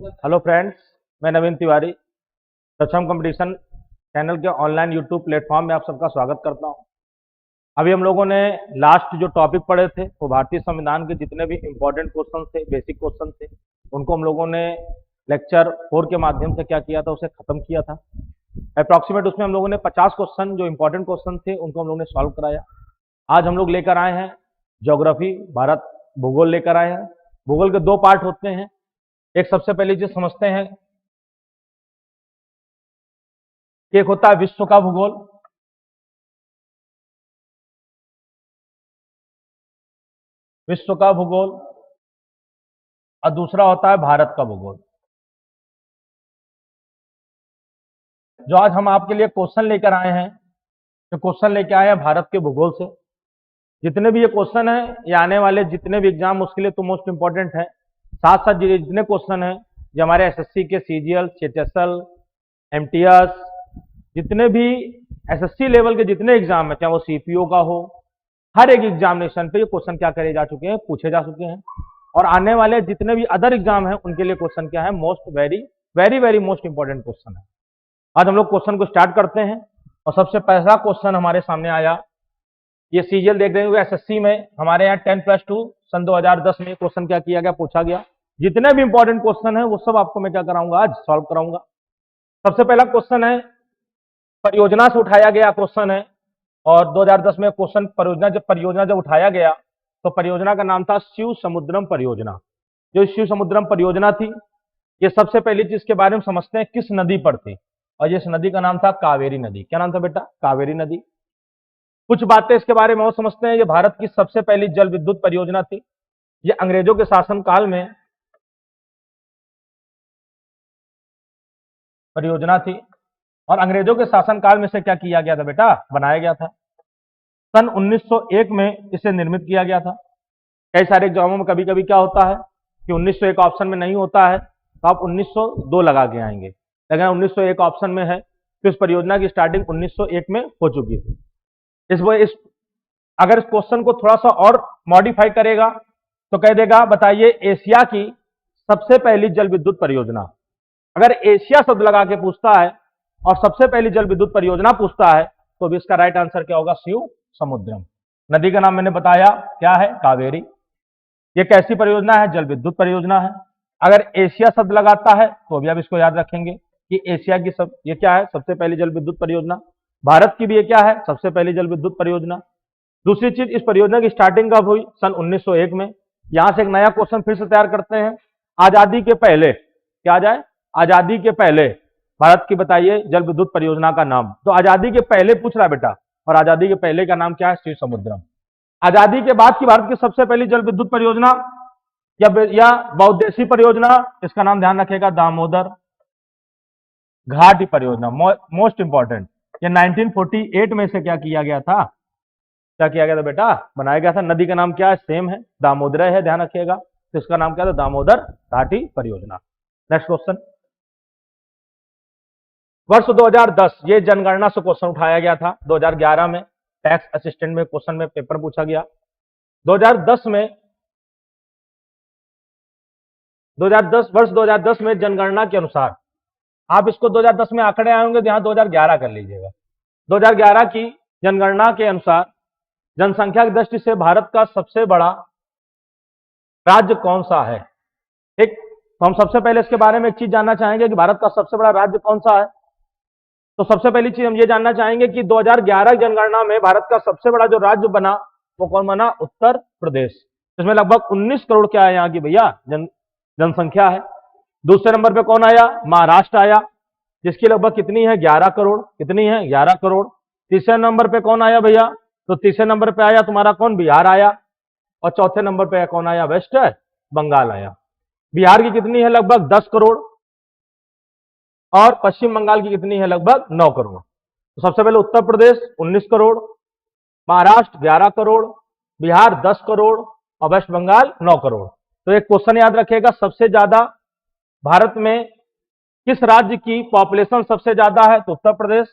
Hello friends, मैं नवीन तिवारी सक्षम competition channel के ऑनलाइन यूट्यूब प्लेटफॉर्म में आप सबका स्वागत करता हूं। अभी हम लोगों ने लास्ट जो टॉपिक पढ़े थे वो भारतीय संविधान के जितने भी इम्पोर्टेंट क्वेश्चन थे, बेसिक क्वेश्चन थे, उनको हम लोगों ने लेक्चर 4 के माध्यम से क्या किया था, उसे खत्म किया था। अप्रॉक्सीमेट उसमें हम लोगों ने 50 क्वेश्चन जो इम्पोर्टेंट क्वेश्चन थे उनको हम लोगों ने सॉल्व कराया। आज हम लोग लेकर आए हैं ज्योग्राफी, भारत भूगोल लेकर आए हैं। भूगोल के 2 पार्ट होते हैं। एक सबसे पहली चीज समझते हैं कि एक होता है विश्व का भूगोल, विश्व का भूगोल, और दूसरा होता है भारत का भूगोल। जो आज हम आपके लिए क्वेश्चन लेकर आए हैं, तो क्वेश्चन लेकर आए हैं भारत के भूगोल से। जितने भी ये क्वेश्चन है, ये आने वाले जितने भी एग्जाम उसके लिए तो मोस्ट इंपॉर्टेंट है। साथ साथ जितने क्वेश्चन है जो हमारे एसएससी के सीजीएल, सीएचएसएल, एमटीएस, जितने भी एसएससी लेवल के जितने एग्जाम है, चाहे वो सीपीओ का हो, हर एक एग्जामिनेशन पे ये क्वेश्चन क्या करे जा चुके हैं, पूछे जा चुके हैं। और आने वाले जितने भी अदर एग्जाम है उनके लिए क्वेश्चन क्या है, most very very very most important question है। आज हम लोग क्वेश्चन को स्टार्ट करते हैं। और सबसे पहला क्वेश्चन हमारे सामने आया, ये सीजीएल देख रहे होंगे, एसएससी में हमारे यहाँ 10+2 सन 2010 में क्वेश्चन क्या किया गया, पूछा गया। जितने भी इंपॉर्टेंट क्वेश्चन है वो सब आपको मैं क्या कराऊंगा, आज सॉल्व कराऊंगा। सबसे पहला क्वेश्चन है, परियोजना से उठाया गया क्वेश्चन है। और 2010 में क्वेश्चन परियोजना जब उठाया गया तो परियोजना का नाम था शिव समुद्रम परियोजना। जो शिव समुद्रम परियोजना थी, ये सबसे पहली चीज के बारे में समझते हैं किस नदी पर थी, और इस नदी का नाम था कावेरी नदी। क्या नाम था बेटा, कावेरी नदी। कुछ बातें इसके बारे में और समझते हैं। ये भारत की सबसे पहली जल विद्युत परियोजना थी। ये अंग्रेजों के शासनकाल में परियोजना थी, और अंग्रेजों के शासनकाल में से क्या किया गया था बेटा, बनाया गया था। सन 1901 में इसे निर्मित किया गया था। कई सारे एग्जामों में कभी कभी क्या होता है कि 1901 ऑप्शन में नहीं होता है, तो आप 1902 लगा के आएंगे। लेकिन 1901 ऑप्शन में है, तो इस परियोजना की स्टार्टिंग 1901 में हो चुकी थी। अगर इस क्वेश्चन को थोड़ा सा और मॉडिफाई करेगा तो कह देगा, बताइए एशिया की सबसे पहली जल विद्युत परियोजना। अगर एशिया शब्द लगा के पूछता है और सबसे पहली जल विद्युत परियोजना पूछता है, तो भी इसका राइट आंसर क्या होगा, शिव समुद्रम। नदी का नाम मैंने बताया क्या है, कावेरी। ये कैसी परियोजना है, जल विद्युत परियोजना है। अगर एशिया शब्द लगाता है तो भी आप इसको याद रखेंगे कि एशिया की ये क्या है, सबसे पहली जल विद्युत परियोजना। भारत की भी ये क्या है, सबसे पहली जल विद्युत परियोजना। दूसरी चीज, इस परियोजना की स्टार्टिंग कब हुई, सन 1901 में। यहां से एक नया क्वेश्चन फिर से तैयार करते हैं। आजादी के पहले क्या आ जाए, आजादी के पहले भारत की बताइए जल विद्युत परियोजना का नाम। तो आजादी के पहले पूछ रहा बेटा, और आजादी के पहले का नाम क्या है, शिव समुद्रम। आजादी के बाद की भारत की सबसे पहली जल विद्युत परियोजना या बहुउद्देशीय परियोजना, इसका नाम ध्यान रखेगा, दामोदर घाटी परियोजना। मोस्ट इंपॉर्टेंट, ये 1948 में से क्या किया गया था, क्या किया गया था बेटा, बनाया गया था। नदी का नाम क्या है, सेम है, दामोदर है, ध्यान रखिएगा। तो इसका नाम क्या था, दामोदर घाटी परियोजना। नेक्स्ट क्वेश्चन, वर्ष 2010, ये जनगणना से क्वेश्चन उठाया गया था। 2011 में टैक्स असिस्टेंट में क्वेश्चन में पेपर पूछा गया। 2010 में वर्ष 2010 में जनगणना के अनुसार, आप इसको 2010 में आंकड़े आए होंगे तो यहां 2011 कर लीजिएगा। 2011 की जनगणना के अनुसार जनसंख्या की दृष्टि से भारत का सबसे बड़ा राज्य कौन सा है। ठीक, तो हम सबसे पहले इसके बारे में एक चीज जानना चाहेंगे कि भारत का सबसे बड़ा राज्य कौन सा है। तो सबसे पहली चीज हम ये जानना चाहेंगे कि 2011 जनगणना में भारत का सबसे बड़ा जो राज्य बना वो कौन बना, उत्तर प्रदेश। इसमें लगभग 19 करोड़ क्या है यहाँ की भैया, जनसंख्या है। दूसरे नंबर पे कौन आया, महाराष्ट्र आया, जिसकी लगभग कितनी है, 11 करोड़। कितनी है, 11 करोड़। तीसरे नंबर पे कौन आया भैया, तो तीसरे नंबर पे आया तुम्हारा कौन, बिहार आया। और चौथे नंबर पे कौन आया, वेस्ट बंगाल आया। बिहार की कितनी है, लगभग 10 करोड़, और पश्चिम बंगाल की कितनी है, लगभग 9 करोड़। तो सबसे पहले उत्तर प्रदेश 19 करोड़, महाराष्ट्र 11 करोड़, बिहार 10 करोड़, और वेस्ट बंगाल 9 करोड़। तो एक क्वेश्चन याद रखिएगा, सबसे ज्यादा भारत में किस राज्य की पॉपुलेशन सबसे ज्यादा है, तो उत्तर प्रदेश।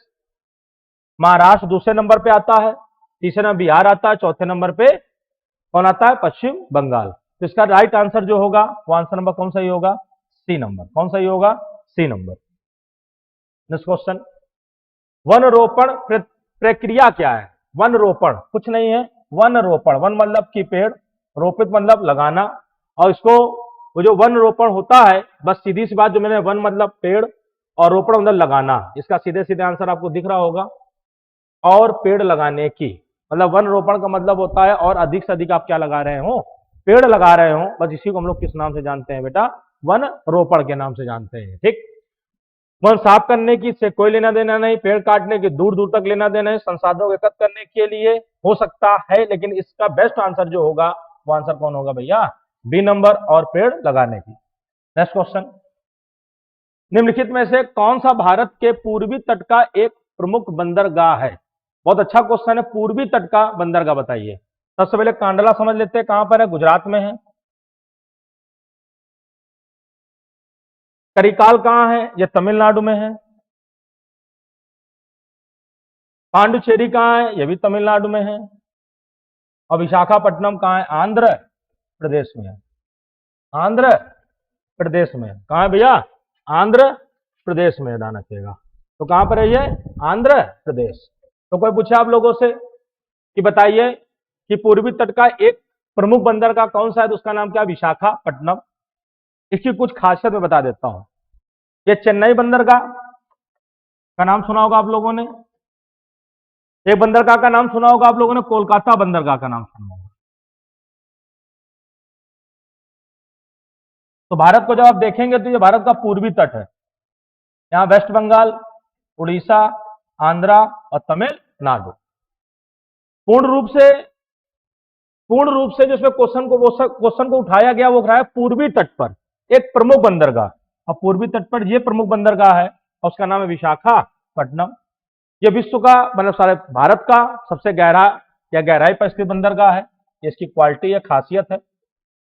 महाराष्ट्र दूसरे नंबर पे आता है, तीसरे नंबर बिहार आता है, चौथे नंबर पे कौन आता है, पश्चिम बंगाल। तो इसका राइट आंसर जो होगा वो आंसर नंबर कौन सा ही होगा, सी नंबर। कौन सा ही होगा? C number. नेक्स्ट क्वेश्चन, वन रोपण प्रक्रिया क्या है? वन रोपण कुछ नहीं है, वन रोपण, वन मतलब की पेड़, रोपित मतलब लगाना, और इसको वो जो वन रोपण होता है, बस सीधी सी बात जो मैंने, वन मतलब पेड़ और रोपण मतलब लगाना, इसका सीधे सीधे आंसर आपको दिख रहा होगा। और पेड़ लगाने की मतलब वन रोपण का मतलब होता है और अधिक से अधिक आप क्या लगा रहे हो? पेड़ लगा रहे हो। बस इसी को हम लोग किस नाम से जानते हैं बेटा? वन रोपण के नाम से जानते हैं। ठीक, वन साफ करने की से कोई लेना देना नहीं, पेड़ काटने के दूर दूर तक लेना देना है, संसाधनों को एकत्र करने के लिए हो सकता है, लेकिन इसका बेस्ट आंसर जो होगा वो आंसर कौन होगा भैया? बी नंबर, और पेड़ लगाने की। नेक्स्ट क्वेश्चन, निम्नलिखित में से कौन सा भारत के पूर्वी तट का एक प्रमुख बंदरगाह है? बहुत अच्छा क्वेश्चन है, पूर्वी तट का बंदरगाह बताइए। सबसे पहले कांडला समझ लेते हैं, कहां पर है? गुजरात में है। करिकाल कहां है? यह तमिलनाडु में है। पांडुचेरी कहां है? यह भी तमिलनाडु में है। और विशाखापट्टनम कहां है? आंध्र प्रदेश में है। आंध्र प्रदेश में कहां है भैया? आंध्र प्रदेश में, ध्यान रखिएगा। तो कहां पर है ये? आंध्र प्रदेश। तो कोई पूछे आप लोगों से कि बताइए कि पूर्वी तट का एक प्रमुख बंदरगाह कौन सा है, तो उसका नाम क्या? विशाखापट्टनम। इसकी कुछ खासियत मैं बता देता हूं। ये चेन्नई बंदरगाह का नाम सुना होगा आप लोगों ने, एक बंदरगाह का नाम सुना होगा आप लोगों ने, कोलकाता बंदरगाह का नाम सुना होगा। तो भारत को जब आप देखेंगे तो ये भारत का पूर्वी तट है। यहां वेस्ट बंगाल, उड़ीसा, आंध्रा और तमिलनाडु। पूर्ण रूप से जिसमें क्वेश्चन को उठाया गया वो उठाया पूर्वी तट पर एक प्रमुख बंदरगाह, और पूर्वी तट पर यह प्रमुख बंदरगाह है और उसका नाम है विशाखापट्टनम। यह विश्व का मतलब सारे भारत का सबसे गहरा या गहराई पर स्थित बंदरगाह है। इसकी क्वालिटी है, खासियत है।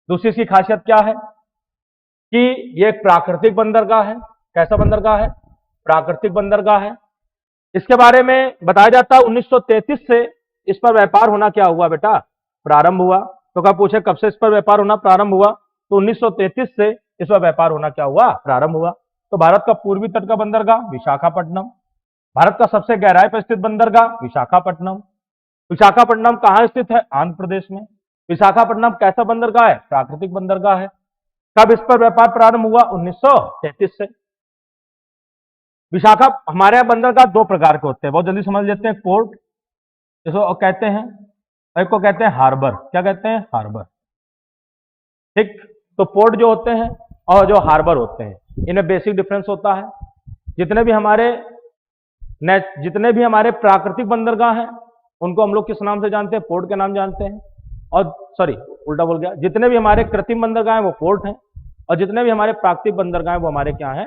दूसरी इसकी खासियत क्या है कि यह एक प्राकृतिक बंदरगाह है। कैसा बंदरगाह है? प्राकृतिक बंदरगाह है। इसके बारे में बताया जाता है 1933 से इस पर व्यापार होना क्या हुआ बेटा? प्रारंभ हुआ। तो क्या पूछे कब से इस पर व्यापार होना प्रारंभ हुआ? तो 1933 से इस पर व्यापार होना क्या हुआ? प्रारंभ हुआ। तो भारत का पूर्वी तट का बंदरगाह विशाखापट्टनम, भारत का सबसे गहराई पर स्थित बंदरगाह विशाखापट्टनम। विशाखापट्टनम कहां स्थित है? आंध्र प्रदेश में। विशाखापट्टनम कैसा बंदरगाह है? प्राकृतिक बंदरगाह है। कब इस पर व्यापार प्रारंभ हुआ? 1933 से। विशाखा हमारे यहां बंदरगाह दो प्रकार के होते हैं, बहुत जल्दी समझ लेते हैं। पोर्ट इसको कहते हैं, एक को कहते हैं हार्बर। क्या कहते हैं? हार्बर। ठीक, तो पोर्ट जो होते हैं और जो हार्बर होते हैं, इनमें बेसिक डिफरेंस होता है। जितने भी हमारे प्राकृतिक बंदरगाह हैं उनको हम लोग किस नाम से जानते हैं? पोर्ट के नाम जानते हैं। और सॉरी, उल्टा बोल गया, जितने भी हमारे कृत्रिम बंदरगाह हैं वो पोर्ट हैं, और जितने भी हमारे प्राकृतिक बंदरगाह हैं वो हमारे क्या है?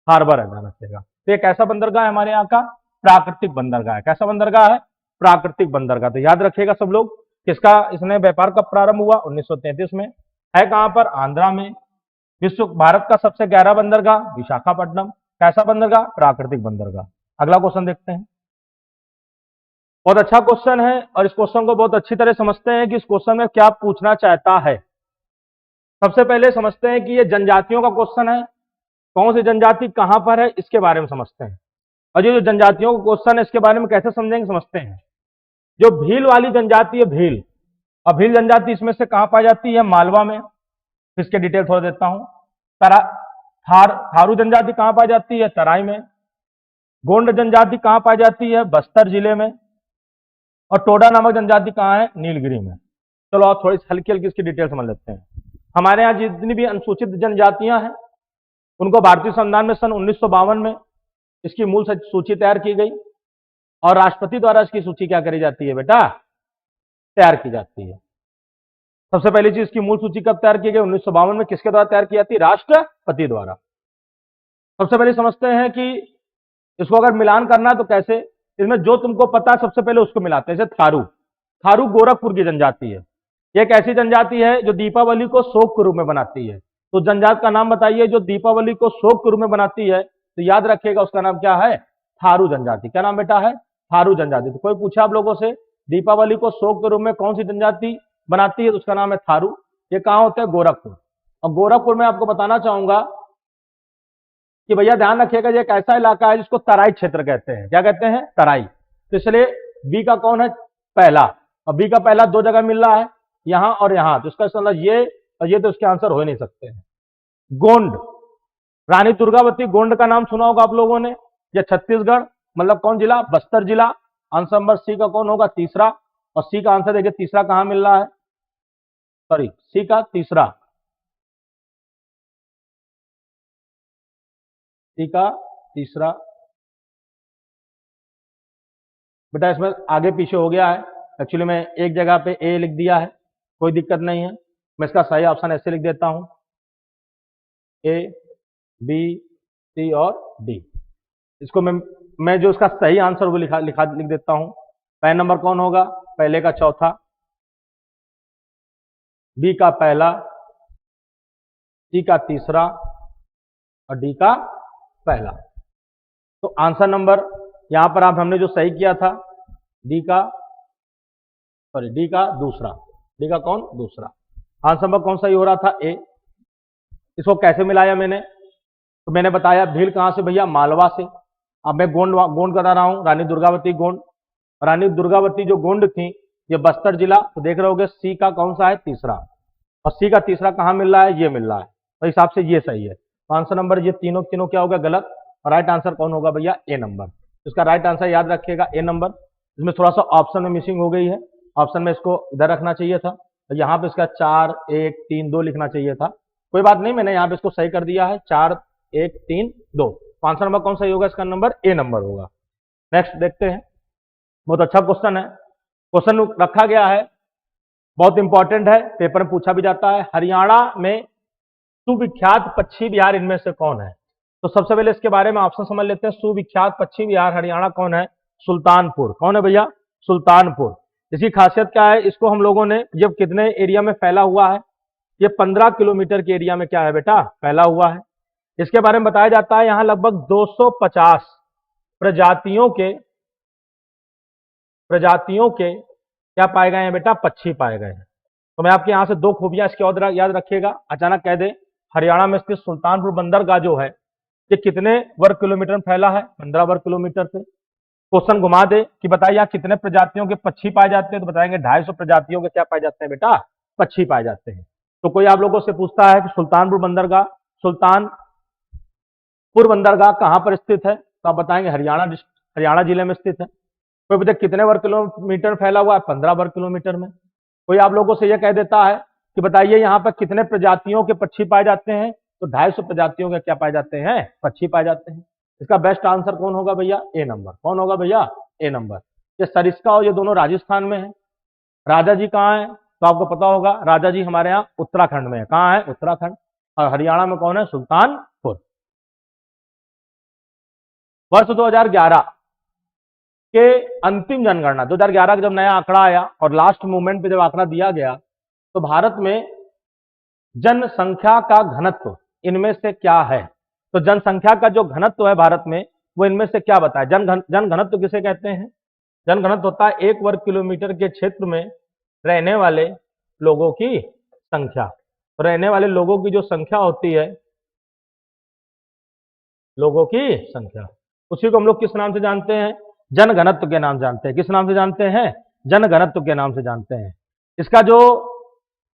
हार्बर है, ध्यान रखिएगा। तो ये कैसा बंदरगाह है? हमारे यहाँ का प्राकृतिक बंदरगाह है। कैसा बंदरगाह है? प्राकृतिक बंदरगाह। तो याद रखिएगा सब लोग, किसका इसने व्यापार कब प्रारंभ हुआ? 1933 में। है कहां पर? आंध्रा में। विश्व भारत का सबसे गहरा बंदरगाह विशाखापट्टनम। कैसा बंदरगाह? प्राकृतिक बंदरगाह। अगला क्वेश्चन देखते हैं। बहुत अच्छा क्वेश्चन है और इस क्वेश्चन को बहुत अच्छी तरह समझते हैं कि इस क्वेश्चन में क्या पूछना चाहता है। सबसे पहले समझते हैं कि यह जनजातियों का क्वेश्चन है। कौन सी जनजाति कहां पर है इसके बारे में समझते हैं। और ये जो जनजातियों का क्वेश्चन है इसके बारे में कैसे समझेंगे, समझते हैं। जो भील वाली जनजाति है, भील, और भील जनजाति इसमें से कहां पाई जाती है? मालवा में। इसके डिटेल थोड़ा देता हूं। थारू जनजाति कहां पाई जाती है? तराई में। गोंड जनजाति कहां पाई जाती है? बस्तर जिले में। और टोडा नामक जनजाति कहां है? नीलगिरी में। चलो आप थोड़ी हल्की हल्की इसकी डिटेल समझ लेते हैं। हमारे यहाँ जितनी भी अनुसूचित जनजातियां हैं उनको भारतीय संविधान में सन 1952 में इसकी मूल सूची तैयार की गई, और राष्ट्रपति द्वारा इसकी सूची क्या करी जाती है बेटा? तैयार की जाती है। सबसे पहली चीज, इसकी मूल सूची कब तैयार की गई? 1952 में। किसके द्वारा तैयार की जाती है? राष्ट्रपति द्वारा। सबसे पहले समझते हैं कि इसको अगर मिलान करना तो कैसे, इसमें जो तुमको पता है सबसे पहले उसको मिलाते हैं। जैसे थारू, थारू गोरखपुर की जनजाति है। ये एक ऐसी जनजाति है जो दीपावली को शोक के रूप में बनाती है। तो जनजाति का नाम बताइए जो दीपावली को शोक के रूप में बनाती है, तो याद रखिएगा उसका नाम क्या है? थारू जनजाति। क्या नाम बेटा है? थारू जनजाति। तो कोई पूछा आप लोगों से दीपावली को शोक के रूप में कौन सी जनजाति बनाती है, तो उसका नाम है थारू। ये कहां होते हैं? गोरखपुर। और गोरखपुर में आपको बताना चाहूंगा कि भैया ध्यान रखिएगा ये एक ऐसा इलाका है जिसको तराई क्षेत्र कहते हैं। क्या कहते हैं? तराई। तो इसलिए बी का कौन है? पहला। और बी का पहला दो जगह मिल रहा है, यहां और यहां, तो इसका मतलब ये और ये तो इसके आंसर हो ही नहीं सकते हैं। गोंड, रानी दुर्गावती गोंड का नाम सुना होगा आप लोगों ने। यह छत्तीसगढ़, मतलब कौन जिला? बस्तर जिला। आंसर नंबर सी का कौन होगा? तीसरा। और सी का आंसर देखिए तीसरा कहां मिल रहा है, सॉरी सी का तीसरा, सी का तीसरा। बेटा इसमें आगे पीछे हो गया है, एक्चुअली मैं एक जगह पे ए लिख दिया है, कोई दिक्कत नहीं है। मैं इसका सही ऑप्शन ऐसे लिख देता हूं, ए बी सी और डी। इसको मैं जो इसका सही आंसर वो लिख देता हूं। पहला नंबर कौन होगा? पहले का चौथा, बी का पहला, सी का तीसरा और डी का पहला। तो आंसर नंबर यहां पर आप हमने जो सही किया था डी का, सॉरी डी का दूसरा, डी का कौन? दूसरा। आंसर नंबर कौन सही हो रहा था? ए। इसको कैसे मिलाया मैंने? तो मैंने बताया भील कहां से भैया? मालवा से। अब मैं गोंड करा रहा हूं, रानी दुर्गावती गोंड। रानी दुर्गावती जो गोंड थी ये बस्तर जिला। तो देख रहे होगे सी का कौन सा है? तीसरा। और सी का तीसरा कहां मिल रहा है? ये मिल रहा है। तो हिसाब से ये सही है। तो आंसर नंबर ये तीनों तीनों क्या होगा? गलत। और राइट आंसर कौन होगा भैया? ए नंबर। इसका राइट आंसर याद रखिएगा ए नंबर। इसमें थोड़ा सा ऑप्शन में मिसिंग हो गई है, ऑप्शन में इसको इधर रखना चाहिए था, तो यहाँ पे इसका 4 1 3 2 लिखना चाहिए था। कोई बात नहीं, मैंने यहाँ पे इसको सही कर दिया है, 4 1 3 2। तो आंसर नंबर कौन सही होगा? इसका नंबर ए नंबर होगा। नेक्स्ट देखते हैं, बहुत अच्छा क्वेश्चन है। क्वेश्चन रखा गया है, बहुत इंपॉर्टेंट है, पेपर में पूछा भी जाता है। हरियाणा में सुविख्यात पक्षी विहार इनमें से कौन है? तो सबसे पहले इसके बारे में ऑप्शन समझ लेते हैं। सुविख्यात पक्षी विहार हरियाणा कौन है? सुल्तानपुर। कौन है भैया? सुल्तानपुर। इसकी खासियत क्या है? इसको हम लोगों ने जब कितने एरिया में फैला हुआ है? ये 15 किलोमीटर के एरिया में क्या है बेटा? फैला हुआ है। इसके बारे में बताया जाता है यहाँ लगभग 250 प्रजातियों के क्या पाए गए हैं बेटा? पक्षी पाए गए हैं। तो मैं आपके यहाँ से दो खूबियां इसके और याद रखिएगा। अचानक कह दे हरियाणा में स्थित सुल्तानपुर बंदरगाह जो है ये कितने वर्ग किलोमीटर में फैला है? 15 वर्ग किलोमीटर पे। क्वेश्चन घुमा दे कि बताइए यहाँ कितने प्रजातियों के पक्षी पाए जाते हैं? तो बताएंगे 250 प्रजातियों के क्या पाए जाते हैं बेटा? पक्षी पाए जाते हैं। तो कोई आप लोगों से पूछता है कि सुल्तानपुर बंदरगाह कहां पर स्थित है? तो आप बताएंगे हरियाणा जिले में स्थित है। कोई बताए कितने वर्ग किलोमीटर फैला हुआ है? 15 वर्ग किलोमीटर में। कोई आप लोगों से यह कह देता है कि बताइए यहाँ पर कितने प्रजातियों के पक्षी पाए जाते हैं? तो 250 प्रजातियों के क्या पाए जाते हैं? पक्षी पाए जाते हैं। इसका बेस्ट आंसर कौन होगा भैया? ए नंबर। कौन होगा भैया? ए नंबर। ये सरिस्का और ये दोनों राजस्थान में है। राजा जी कहाँ है? तो आपको पता होगा राजा जी हमारे यहाँ उत्तराखंड में है। कहाँ है? उत्तराखंड। और हरियाणा में कौन है? सुल्तानपुर। वर्ष 2011 के अंतिम जनगणना, 2011 का जब नया आंकड़ा आया और लास्ट मोमेंट पे जब आंकड़ा दिया गया तो भारत में जनसंख्या का घनत्व इनमें से क्या है? तो जनसंख्या का जो घनत्व है भारत में वो इनमें से क्या बताए? जन घनत्व किसे कहते हैं? जन घनत्व होता है 1 वर्ग किलोमीटर के क्षेत्र में रहने वाले लोगों की संख्या। तो रहने वाले लोगों की जो संख्या होती है, लोगों की संख्या, उसी को हम लोग किस नाम से जानते हैं? जन घनत्व के नाम जानते हैं। किस नाम से जानते हैं? जन घनत्व के नाम से जानते हैं। इसका जो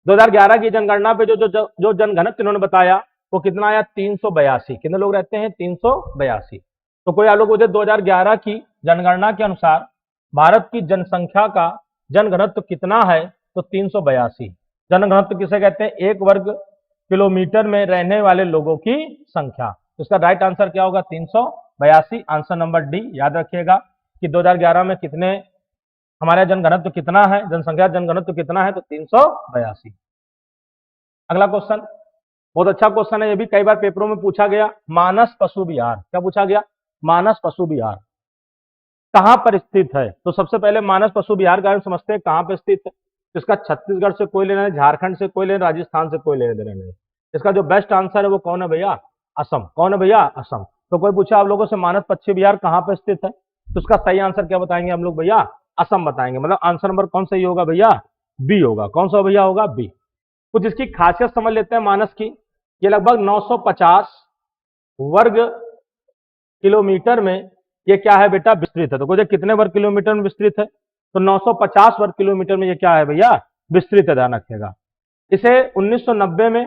2011 की जनगणना पे जो जन घनत्व इन्होंने बताया वो कितना आया? 382। कितने लोग रहते हैं? 382। तो कोई आप लोग मुझे 2011 की जनगणना के अनुसार भारत की जनसंख्या का जन घनत्व कितना है? तो 382। जन घनत्व किसे कहते हैं? 1 वर्ग किलोमीटर में रहने वाले लोगों की संख्या। तो इसका राइट आंसर क्या होगा? 382। Answer number D. याद रखिएगा कि 2011 में कितने हमारे जन घनत्व कितना है? जनसंख्या जन घनत्व कितना है? तो 382। अगला क्वेश्चन बहुत अच्छा क्वेश्चन है, ये भी कई बार पेपरों में पूछा गया। मानस पशु विहार, क्या पूछा गया? मानस पशु विहार कहां पर स्थित है? तो सबसे पहले मानस पशु विहार का समझते हैं कहां पर स्थित है। इसका छत्तीसगढ़ से कोई लेना नहीं, झारखंड से कोई लेना, राजस्थान से कोई लेने देना नहीं। इसका जो बेस्ट आंसर है वो कौन है भैया? असम। कौन है भैया? असम। तो कोई पूछा आप लोगों से मानस पक्षी विहार कहां पर स्थित है, तो उसका सही आंसर क्या बताएंगे हम लोग भैया? असम बताएंगे। मतलब आंसर नंबर कौन सही होगा भैया? बी होगा। कौन सा भैया होगा? बी। कुछ इसकी खासियत समझ लेते हैं मानस की। ये लगभग 950 वर्ग किलोमीटर में ये क्या है बेटा, विस्तृत है। तो बोले कितने वर्ग किलोमीटर में विस्तृत है, तो 950 वर्ग किलोमीटर में ये क्या है भैया, विस्तृत है, ध्यान रखिएगा। इसे 1990 में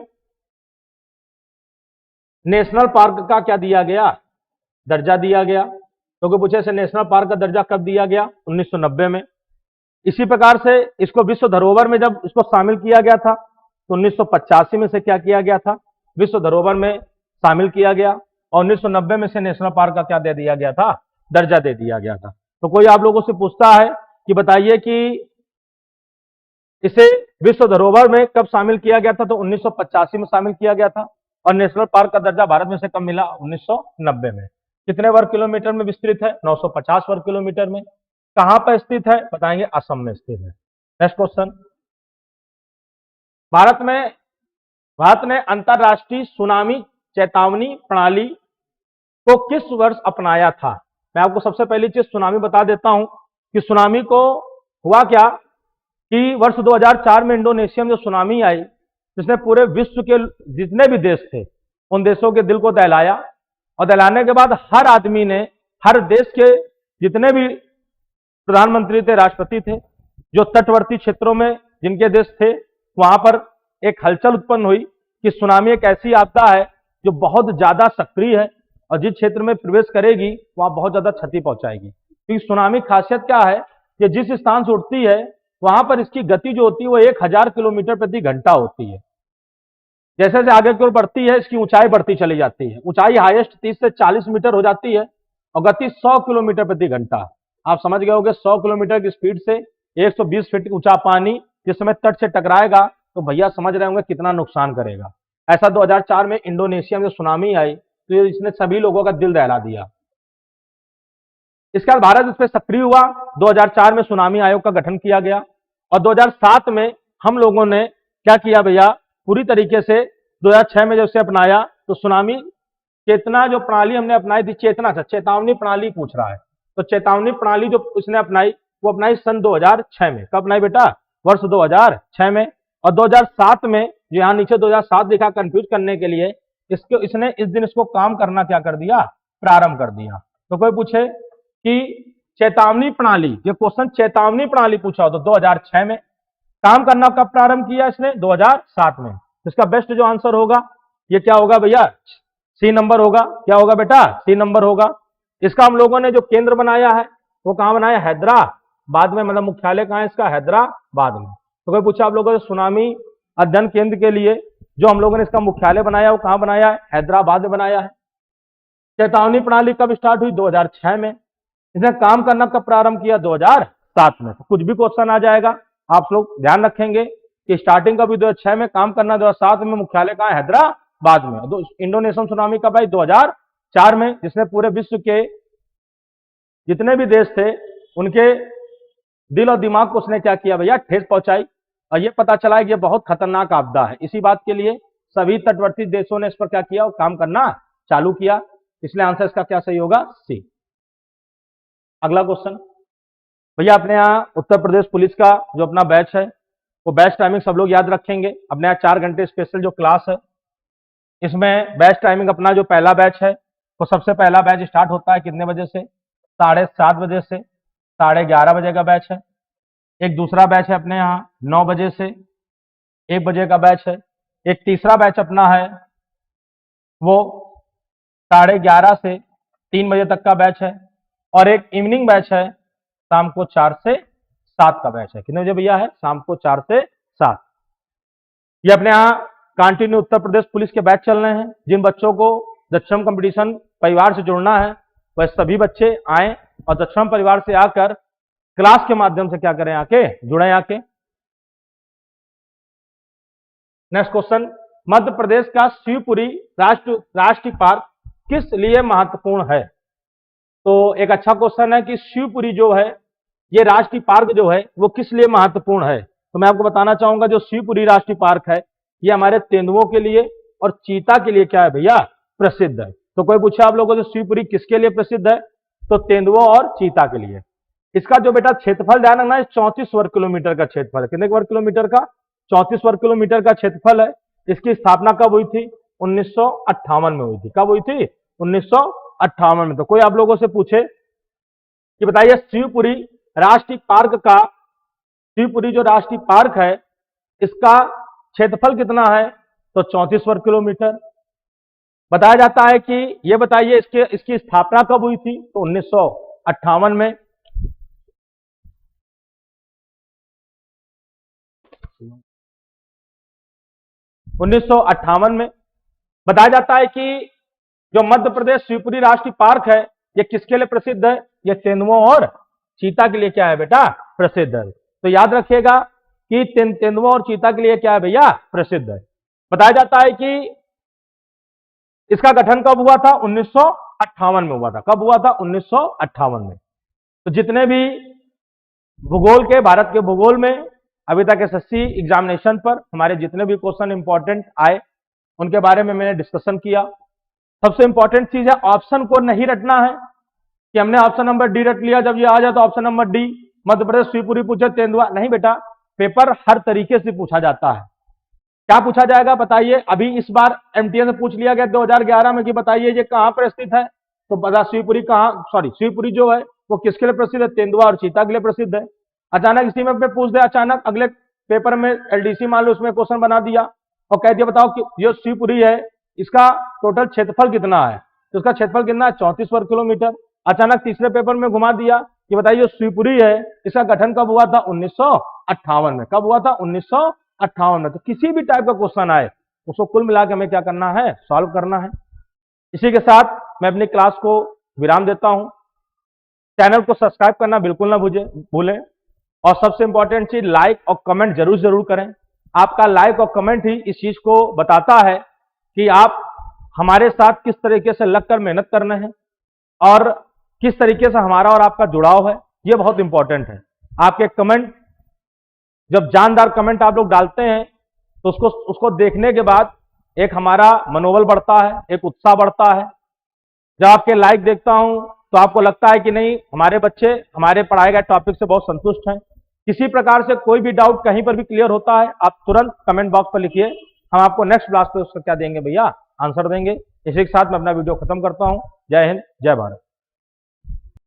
नेशनल पार्क का क्या दिया गया, दर्जा दिया गया। तो पूछे इसे नेशनल पार्क का दर्जा कब दिया गया, 1990 में। इसी प्रकार से इसको विश्व धरोहर में जब इसको शामिल किया गया था तो 1985 में से क्या किया गया था, विश्व धरोहर में शामिल किया गया, और 1990 में से नेशनल पार्क का क्या दे दिया गया था, दर्जा दे दिया गया था। तो कोई आप लोगों से पूछता है कि बताइए कि इसे विश्व धरोहर में कब शामिल किया गया था, तो 1985 में शामिल किया गया था, और नेशनल पार्क का दर्जा भारत में से कब मिला, 1990 में। कितने वर्ग किलोमीटर में विस्तृत है, 950 वर्ग किलोमीटर में। कहां पर स्थित है, बताएंगे असम में स्थित है। नेक्स्ट क्वेश्चन, भारत ने अंतरराष्ट्रीय सुनामी चेतावनी प्रणाली को किस वर्ष अपनाया था। मैं आपको सबसे पहली चीज सुनामी बता देता हूं कि सुनामी को हुआ क्या कि वर्ष 2004 में इंडोनेशिया में जो सुनामी आई, जिसने पूरे विश्व के जितने भी देश थे उन देशों के दिल को दहलाया, और दहलाने के बाद हर आदमी ने, हर देश के जितने भी प्रधानमंत्री थे, राष्ट्रपति थे, जो तटवर्ती क्षेत्रों में जिनके देश थे, वहां पर एक हलचल उत्पन्न हुई कि सुनामी एक ऐसी आपदा है जो बहुत ज्यादा सक्रिय है, और जिस क्षेत्र में प्रवेश करेगी वहां बहुत ज्यादा क्षति पहुंचाएगी। क्योंकि सुनामी खासियत क्या है कि जिस स्थान से उठती है वहां पर इसकी गति जो होती है वो 1000 किलोमीटर प्रति घंटा होती है। जैसे जैसे आगे की ओर बढ़ती है इसकी ऊंचाई बढ़ती चली जाती है, ऊंचाई हाईएस्ट 30 से 40 मीटर हो जाती है, और गति 100 किलोमीटर प्रति घंटा। आप समझ गए होंगे 100 किलोमीटर की स्पीड से 120 फीट ऊंचा पानी जिस समय तट से टकराएगा तो भैया समझ रहे होंगे कितना नुकसान करेगा। ऐसा 2004 में इंडोनेशिया में सुनामी आई तो इसने सभी लोगों का दिल दहला दिया। इसके बाद भारत इस पर सक्रिय हुआ, 2004 में सुनामी आयोग का गठन किया गया, और 2007 में हम लोगों ने क्या किया भैया, पूरी तरीके से 2006 में जब से अपनाया तो सुनामी चेतना जो प्रणाली हमने अपनाई थी, चेतना से चेतावनी प्रणाली पूछ रहा है, तो चेतावनी प्रणाली जो उसने अपनाई वो अपनाई सन 2006 में। कब अपनाई बेटा, वर्ष 2006 में। और 2007 में, जो यहाँ नीचे 2007 लिखा कंफ्यूज करने के लिए, इसने इस दिन इसको काम करना क्या कर दिया, प्रारंभ कर दिया। तो कोई पूछे कि चेतावनी प्रणाली, ये क्वेश्चन चेतावनी प्रणाली पूछा हो तो 2006 में, काम करना कब प्रारंभ किया इसने, 2007 में। इसका बेस्ट जो आंसर होगा ये क्या होगा भैया, सी नंबर होगा। क्या होगा बेटा, सी नंबर होगा। इसका हम लोगों ने जो केंद्र बनाया है वो कहां बनाया, हैदराबाद में, मतलब मुख्यालय कहां है इसका, हैदराबाद में। तो कोई पूछा आप लोगों से सुनामी अध्ययन केंद्र के लिए जो हम लोगों ने इसका मुख्यालय बनाया वो कहां बनाया है, हैदराबाद में बनाया है। चेतावनी प्रणाली कब स्टार्ट हुई, 2006 में। इसने काम करना कब प्रारंभ किया, 2007 में। तो कुछ भी क्वेश्चन आ जाएगा आप लोग ध्यान रखेंगे कि स्टार्टिंग कभी 2006 में, काम करना 2007 में, मुख्यालय कहां, हैदराबाद में। इंडोनेशियन सुनामी कब आई, 2004 में, जिसने पूरे विश्व के जितने भी देश थे उनके दिल और दिमाग को उसने क्या किया भैया, ठेस पहुंचाई, और ये पता चला कि ये बहुत खतरनाक आपदा है। इसी बात के लिए सभी तटवर्ती देशों ने इस पर क्या किया, काम करना चालू किया। इसलिए आंसर इसका क्या सही होगा, सी। अगला क्वेश्चन भैया, अपने यहाँ उत्तर प्रदेश पुलिस का जो अपना बैच है वो बैच टाइमिंग सब लोग याद रखेंगे। अपने यहाँ 4 घंटे स्पेशल जो क्लास है, इसमें बैच टाइमिंग अपना जो पहला बैच है वो सबसे पहला बैच स्टार्ट होता है कितने बजे से, 7:30 बजे से 11:30 बजे का बैच है। एक दूसरा बैच है अपने यहाँ 9 बजे से 1 बजे का बैच है। एक तीसरा बैच अपना है वो 11:30 से 3 बजे तक का बैच है, और एक इवनिंग बैच है शाम को 4 से 7 का बैच है। कितने बजे भैया है, शाम को 4 से 7। ये अपने यहाँ कंटिन्यू उत्तर प्रदेश पुलिस के बैच चल रहे हैं। जिन बच्चों को दक्षम कंपटीशन परिवार से जुड़ना है वह सभी बच्चे आए और दक्षम परिवार से आकर क्लास के माध्यम से क्या करें, आके जुड़े आके। नेक्स्ट क्वेश्चन, मध्य प्रदेश का शिवपुरी राष्ट्रीय पार्क किस लिए महत्वपूर्ण है। तो एक अच्छा क्वेश्चन है कि शिवपुरी जो है ये राष्ट्रीय पार्क जो है वो किस लिए महत्वपूर्ण है। तो मैं आपको बताना चाहूंगा जो शिवपुरी राष्ट्रीय पार्क है ये हमारे तेंदुओं के लिए और चीता के लिए क्या है भैया, प्रसिद्ध है। तो कोई पूछा आप लोगों से शिवपुरी किसके लिए प्रसिद्ध है, तो तेंदुओं और चीता के लिए। इसका जो बेटा क्षेत्रफल ध्यान रखना है, 34 वर्ग किलोमीटर का क्षेत्रफल है। कितने वर्ग किलोमीटर का, 34 वर्ग किलोमीटर का क्षेत्रफल है। इसकी स्थापना कब हुई थी, 1958 में हुई थी। कब हुई थी, 1958 में। तो कोई आप लोगों से पूछे कि बताइए शिवपुरी राष्ट्रीय पार्क का, शिवपुरी जो राष्ट्रीय पार्क है इसका क्षेत्रफल कितना है, तो 34 वर्ग किलोमीटर। बताया जाता है कि ये बताइए इसकी स्थापना कब हुई थी, तो 1958 में। में बताया जाता है कि जो मध्य प्रदेश शिवपुरी राष्ट्रीय पार्क है ये किसके लिए प्रसिद्ध है, ये तेंदुओं और चीता के लिए क्या है बेटा, प्रसिद्ध है। तो याद रखिएगा कि तेंदुओं और चीता के लिए क्या है भैया, प्रसिद्ध है। बताया जाता है कि इसका गठन कब हुआ था, 1958 में हुआ था। कब हुआ था, 1958 में। तो जितने भी भूगोल के, भारत के भूगोल में अभी तक एसएससी एग्जामिनेशन पर हमारे जितने भी क्वेश्चन इंपॉर्टेंट आए उनके बारे में मैंने डिस्कशन किया। सबसे इंपॉर्टेंट चीज है ऑप्शन को नहीं रटना है कि हमने ऑप्शन नंबर डी रट लिया, जब ये आ जाए तो option number D Madhya Pradesh Shivpuri पूछे तेंदुआ, नहीं बेटा, पेपर हर तरीके से पूछा जाता है। क्या पूछा जाएगा बताइए, अभी इस बार एमटीएस में पूछ लिया गया 2011 में कि बताइए ये कहां पर स्थित है, तो बता शिवपुरी कहां, सॉरी शिवपुरी जो है वो किसके लिए प्रसिद्ध है, तेंदुआ और चीता के लिए प्रसिद्ध है। अचानक इसी में पूछ दे, अचानक अगले पेपर में एलडीसी मान लो उसमें क्वेश्चन बना दिया और कह दिया बताओ कि ये शिवपुरी है इसका टोटल क्षेत्रफल कितना है, तो उसका क्षेत्रफल कितना है, 34 वर्ग किलोमीटर। अचानक तीसरे पेपर में घुमा दिया कि बताइए शिवपुरी है इसका गठन कब हुआ था, 1958 में। कब हुआ था, 1958 में। तो किसी भी टाइप का क्वेश्चन आए उसको कुल मिला के हमें क्या करना है, सॉल्व करना है। इसी के साथ मैं अपनी क्लास को विराम देता हूं। चैनल को सब्सक्राइब करना बिल्कुल ना भूलें और सबसे इंपॉर्टेंट चीज लाइक और कमेंट जरूर करें। आपका लाइक और कमेंट ही इस चीज को बताता है कि आप हमारे साथ किस तरीके से लगकर मेहनत कर रहे हैं और किस तरीके से हमारा और आपका जुड़ाव है, ये बहुत इंपॉर्टेंट है। आपके कमेंट, जब जानदार कमेंट आप लोग डालते हैं तो उसको देखने के बाद एक हमारा मनोबल बढ़ता है, एक उत्साह बढ़ता है। जब आपके लाइक देखता हूं तो आपको लगता है कि नहीं, हमारे बच्चे हमारे पढ़ाए गए टॉपिक से बहुत संतुष्ट हैं। किसी प्रकार से कोई भी डाउट कहीं पर भी क्लियर होता है, आप तुरंत कमेंट बॉक्स पर लिखिए, हम आपको नेक्स्ट क्लास पे उसका क्या देंगे भैया, आंसर देंगे। इसी के साथ मैं अपना वीडियो खत्म करता हूं। जय हिंद, जय भारत।